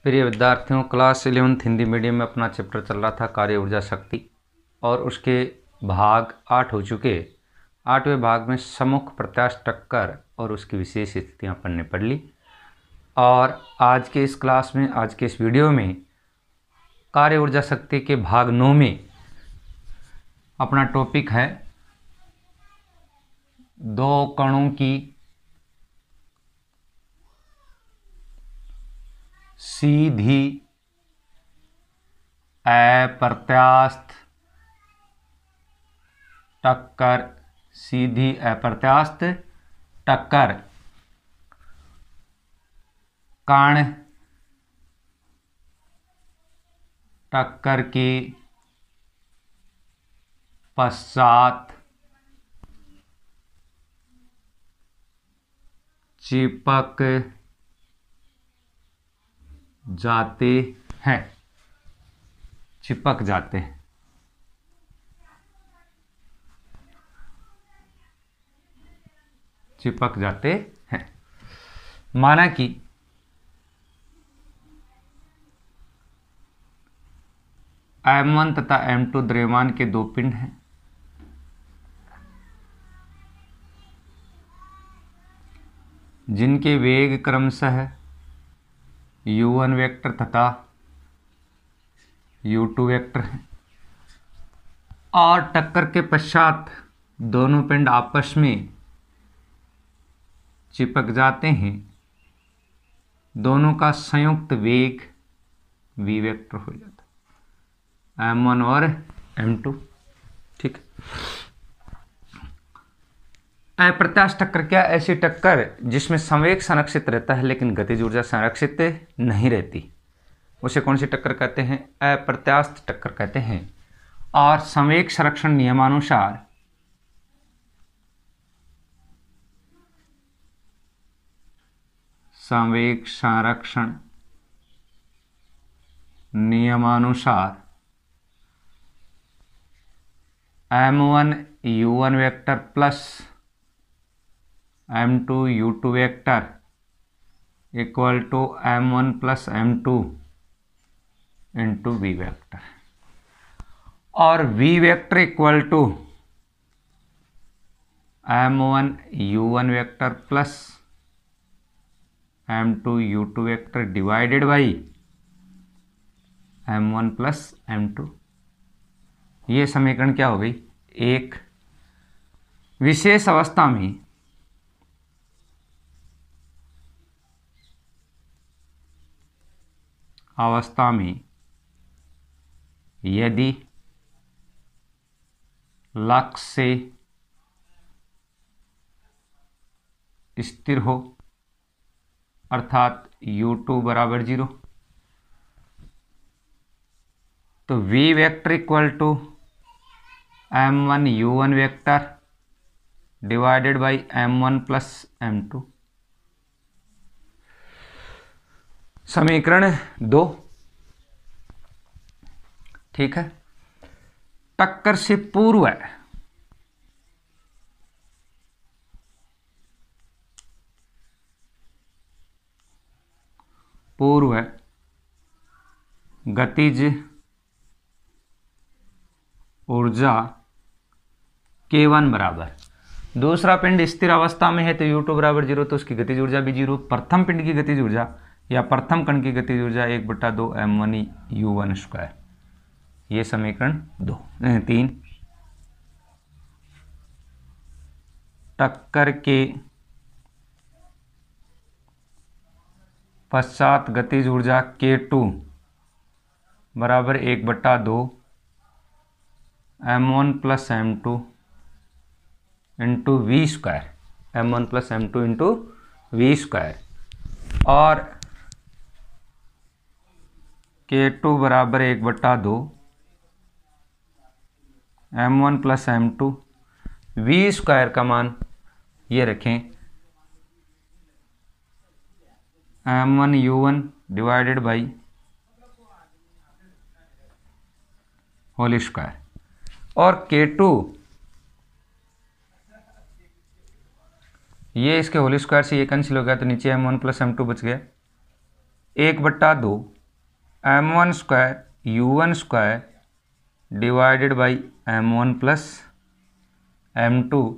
प्रिय विद्यार्थियों, class 11th Hindi medium में अपना चैप्टर चल रहा था कार्य ऊर्जा शक्ति, और उसके भाग 8 हो चुके। 8वें भाग में सम्मुख प्रत्यास्थ टक्कर और उसकी विशेष स्थितियां अपन ने पढ़ ली। और आज के इस क्लास में, आज के इस वीडियो में कार्य ऊर्जा शक्ति के भाग 9 में अपना टॉपिक है दो कणों की सीधी अप्रत्यास्थ टक्कर। सीधी अप्रत्यास्थ टक्कर कण टक्कर के पश्चात चिपक जाते हैं। चिपक जाते हैं। चिपक जाते हैं। माना कि M1 तथा M2 द्रव्यमान के दो पिंड हैं। जिनके वेग क्रमशः u1 वेक्टर तथा u2 वेक्टर है, और टक्कर के पश्चात दोनों पिंड आपस में चिपक जाते हैं। दोनों का संयुक्त वेग v वेक्टर हो जाता है, M1 और M2। ठीक। अप्रत्यास्थ टक्कर क्या? ऐसी टक्कर जिसमें संवेग संरक्षित रहता है लेकिन गतिज ऊर्जा संरक्षित नहीं रहती, उसे कौन सी टक्कर कहते हैं? अप्रत्यास्थ टक्कर कहते हैं। और संवेग संरक्षण नियमानुसार संवेग संरक्षण नियमानुसार M1 U1 vector plus M2 U2 vector equal to M1 plus M2 into V vector, और V vector equal to M1 U1 vector plus M2 U2 vector divided by M1 plus M2। ये समीकरण क्या हो गई? एक विशेष अवस्था में यदि लक्ष्य से स्थिर हो, अर्थात U2 बराबर 0, तो V vector equal to M1 U1 vector divided by M1 plus M2। समीकरण 2। ठीक है। टक्कर से पूर्व गतिज ऊर्जा K1 बराबर, दूसरा पिंड स्थिर अवस्था में है तो U2 बराबर 0, तो उसकी गतिज ऊर्जा भी 0। प्रथम पिंड की गतिज ऊर्जा या प्रथम कण की गतिज ऊर्जा 1/2 M1 U1 स्क्वायर। ये समीकरण 3। टक्कर के पश्चात गतिज ऊर्जा K2 बराबर 1/2 M1 plus M2 into V square. M1 plus M2 into V square, और K2 बराबर 1/2 M1 plus M2 V square का मान ये रखें M1 U1 divided by whole square, और K2 ये इसके होल स्क्वायर से ये कैंसिल हो गया तो नीचे M1 प्लस M2 बच गया, 1/2 m1 square u1 square divided by m1 plus m2।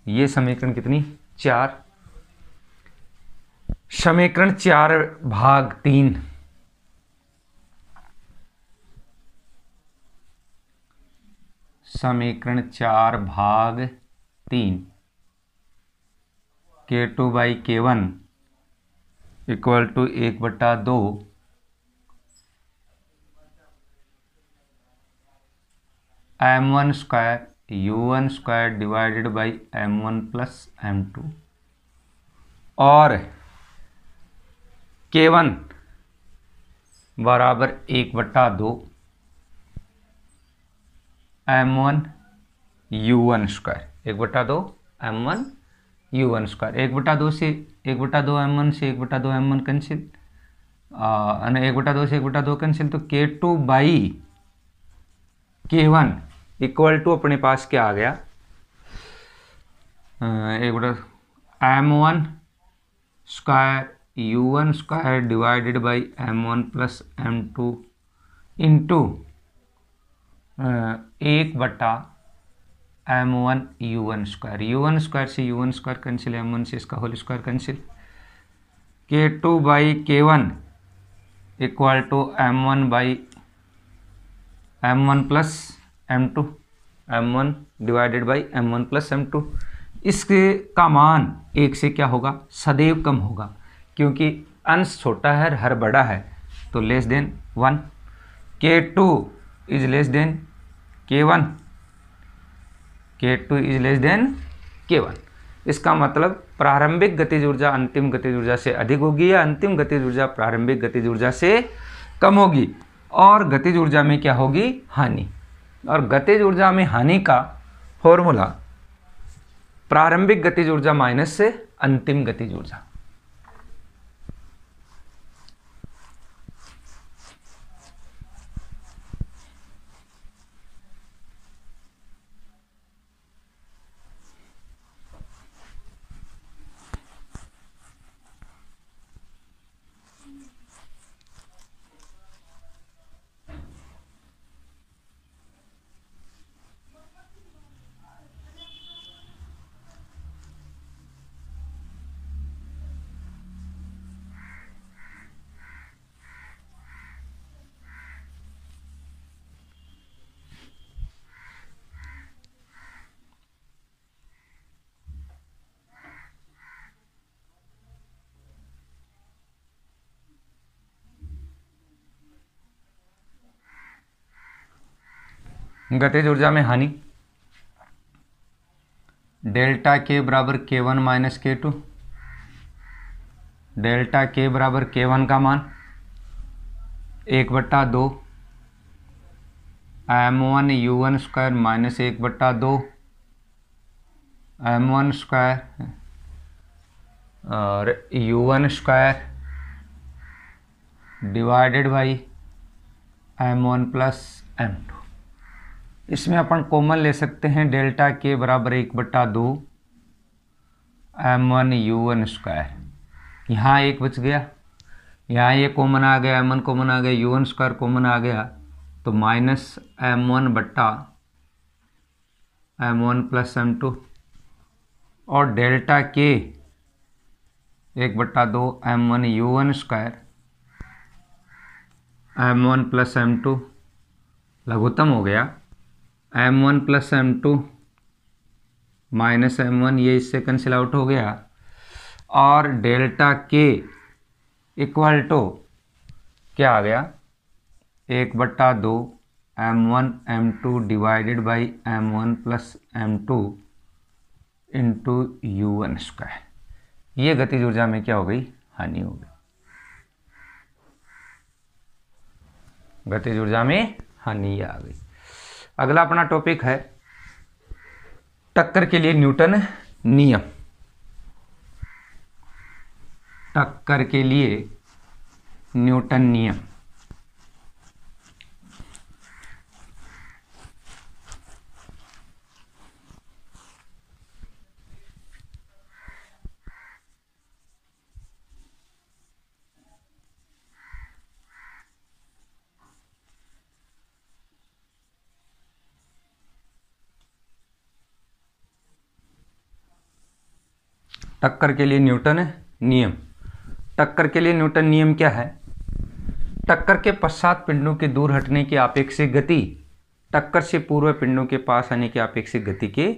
ये समीकरण कितनी 4। समीकरण 4/3 समीकरण 4/3 K2/K1 equal to 1/2 m1 square u1 square divided by m1 plus m2 और K1 बराबर 1/2 m1 u1 square 1/2 m1 u1 square 1/2 से 1/2 m1 से 1/2 m1 कैंसिल 1/2 से 1/2 कैंसिल तो K2/K1 इक्वल टू अपने पास क्या आ गया m1 square u1 square divided by m1 plus m2 into 1/m1 u1 square से u1 स्क्वायर कैंसिल m1 से इसका whole square cancel K2/K1 equal to m1 plus m2 m1 divided by m1 plus m2। इसके का मान 1 से क्या होगा सदैव कम होगा क्योंकि अंश छोटा है हर बड़ा है तो less than 1। K2 is less than K1 K2 is less than K1। इसका मतलब प्रारंभिक गतिज ऊर्जा अंतिम गतिज ऊर्जा से अधिक होगी या अंतिम गतिज ऊर्जा प्रारंभिक गतिज ऊर्जा से कम होगी और गतिज ऊर्जा में क्या होगी हानि। और गतिज ऊर्जा में हानि का फॉर्मूला प्रारंभिक गतिज ऊर्जा माइनस से अंतिम गतिज ऊर्जा। गतिज ऊर्जा में हानि डेल्टा के बराबर K1 माइनस K2। डेल्टा के बराबर K1 का मान 1/2 m1 u1 square minus 1/2 m1 square और u1 square divided by m1 plus m2। इसमें अपन कॉमन ले सकते हैं डेल्टा के बराबर 1/2 m1 u1 स्क्वायर। यहाँ एक बच गया यहाँ ये कॉमन आ गया m1 कॉमन आ गया u1 स्क्वायर कॉमन आ गया तो माइनस m1 प्लस m2 और डेल्टा के 1/2 m1 u1 square m1 plus m2 लघुत्तम हो गया m1 plus m2 minus m1 ये इससे कैंसिल आउट हो गया और डेल्टा के इक्वल टू क्या आ गया 1/2 m1 m2 divided by m1 plus m2 into u1 square. ये गतिज ऊर्जा में क्या हो गई हानि हो गई। गतिज ऊर्जा में हानि आ गई। अगला अपना टॉपिक है टक्कर के लिए न्यूटन नियम। टक्कर के लिए न्यूटन नियम। टक्कर के लिए न्यूटन नियम। टक्कर के लिए न्यूटन नियम क्या है? टक्कर के पश्चात पिंडों के दूर हटने की आपेक्षिक गति टक्कर से पूर्व पिंडों के पास आने की आपेक्षिक गति के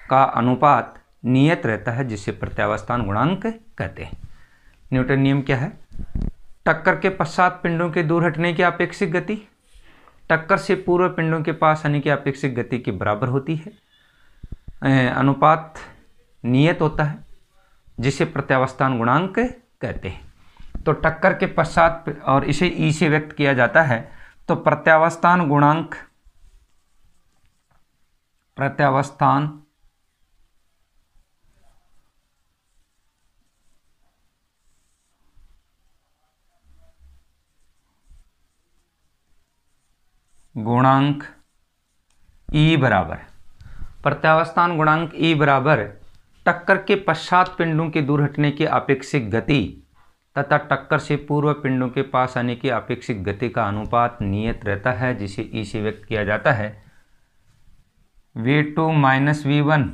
का अनुपात नियत रहता है, जिसे प्रत्यावस्थान गुणांक कहते हैं। न्यूटन नियम क्या है? टक्कर के पश्चात पिंडों के दूर हटने की आपेक्षिक गति टक्कर से पूर्व पिंडों के पास आने की आपेक्षिक गति के बराबर होती है। अनुपात नियत होता है, जिसे प्रत्यावस्थान गुणांक कहते हैं। तो टक्कर के पश्चात, और इसे ई से व्यक्त किया जाता है, तो प्रत्यावस्थान गुणांक ई बराबर प्रत्यावस्थान गुणांक ई बराबर टक्कर के पश्चात पिंडों के दूर हटने की आपेक्षिक गति तथा टक्कर से पूर्व पिंडों के पास आने की आपेक्षिक गति का अनुपात नियत रहता है, जिसे ई से व्यक्त किया जाता है v2 माइनस v1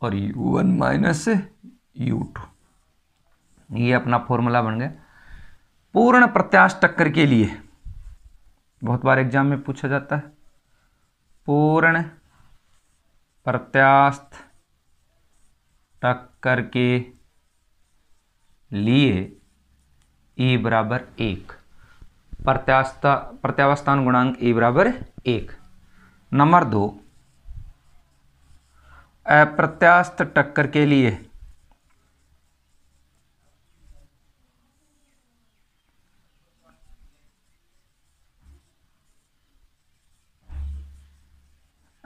और u1 माइनस u2। ये अपना फॉर्मूला बन गया। पूर्ण प्रत्यास्थ टक्कर के लिए बहुत बार एग्जाम में पूछा जाता है, पूर्ण प्रत्यास्थ टक्कर के लिए E बराबर 1, प्रत्यावस्थान गुणांक E बराबर 1। नंबर 2, अप्रत्यास्थ टक्कर के लिए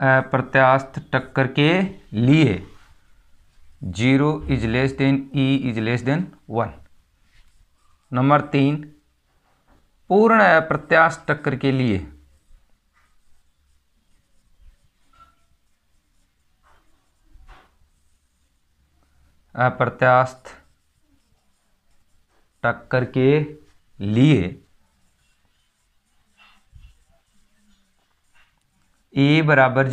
E is less than E is less than 1। Number 3, पूर्ण अप्रत्यास्थ टक्कर के लिए E बराबर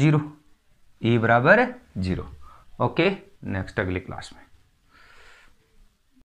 0। ओके, नेक्स्ट अगली क्लास में।